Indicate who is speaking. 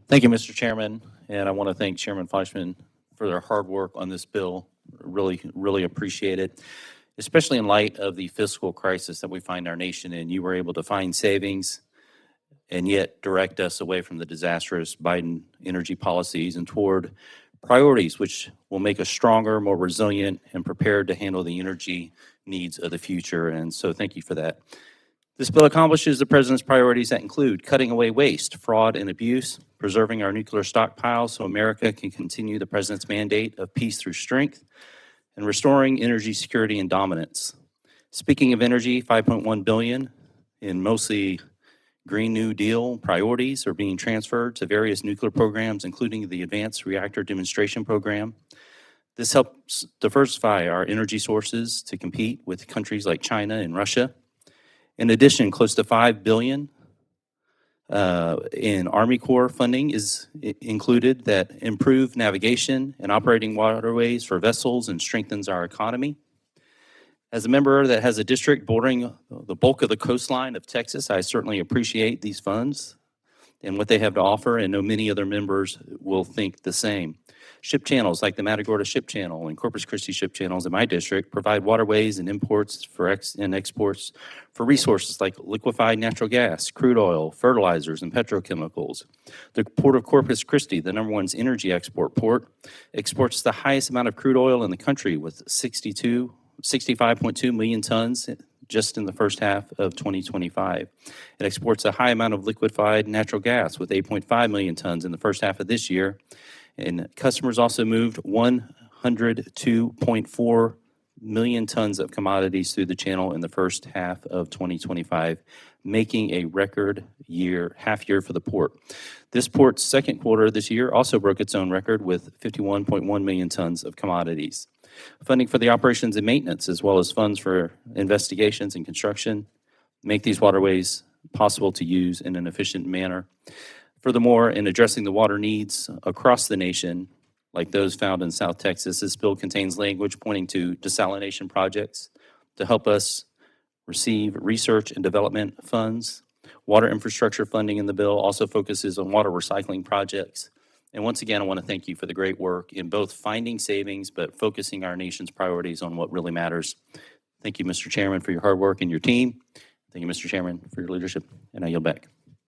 Speaker 1: Thank you, Mr. Chairman, and I want to thank Chairman Fleischman for their hard work on this bill. Really appreciate it, especially in light of the fiscal crisis that we find our nation in. You were able to find savings and yet direct us away from the disastrous Biden energy policies and toward priorities which will make us stronger, more resilient, and prepared to handle the energy needs of the future. And so thank you for that. This bill accomplishes the President's priorities that include cutting away waste, fraud, and abuse, preserving our nuclear stockpiles so America can continue the President's mandate of peace through strength, and restoring energy security and dominance. Speaking of energy, $5.1 billion in mostly Green New Deal priorities are being transferred to various nuclear programs, including the Advanced Reactor Demonstration Program. This helps diversify our energy sources to compete with countries like China and Russia. In addition, close to $5 billion in Army Corps funding is included that improve navigation and operating waterways for vessels and strengthens our economy. As a member that has a district bordering the bulk of the coastline of Texas, I certainly appreciate these funds and what they have to offer, and know many other members will think the same. Ship channels like the Matagorda Ship Channel and Corpus Christi Ship Channels in my district provide waterways and imports and exports for resources like liquefied natural gas, crude oil, fertilizers, and petrochemicals. The Port of Corpus Christi, the #1 energy export port, exports the highest amount of crude oil in the country with 65.2 million tons just in the first half of 2025. It exports a high amount of liquefied natural gas with 8.5 million tons in the first half of this year. And customers also moved 102.4 million tons of commodities through the channel in the first half of 2025, making a record half year for the port. This port's second quarter this year also broke its own record with 51.1 million tons of commodities. Funding for the operations and maintenance, as well as funds for investigations and construction, make these waterways possible to use in an efficient manner. Furthermore, in addressing the water needs across the nation, like those found in South Texas, this bill contains language pointing to desalination projects to help us receive research and development funds. Water infrastructure funding in the bill also focuses on water recycling projects. And once again, I want to thank you for the great work in both finding savings, but focusing our nation's priorities on what really matters. Thank you, Mr. Chairman, for your hard work and your team. Thank you, Mr. Chairman, for your leadership, and I yield back.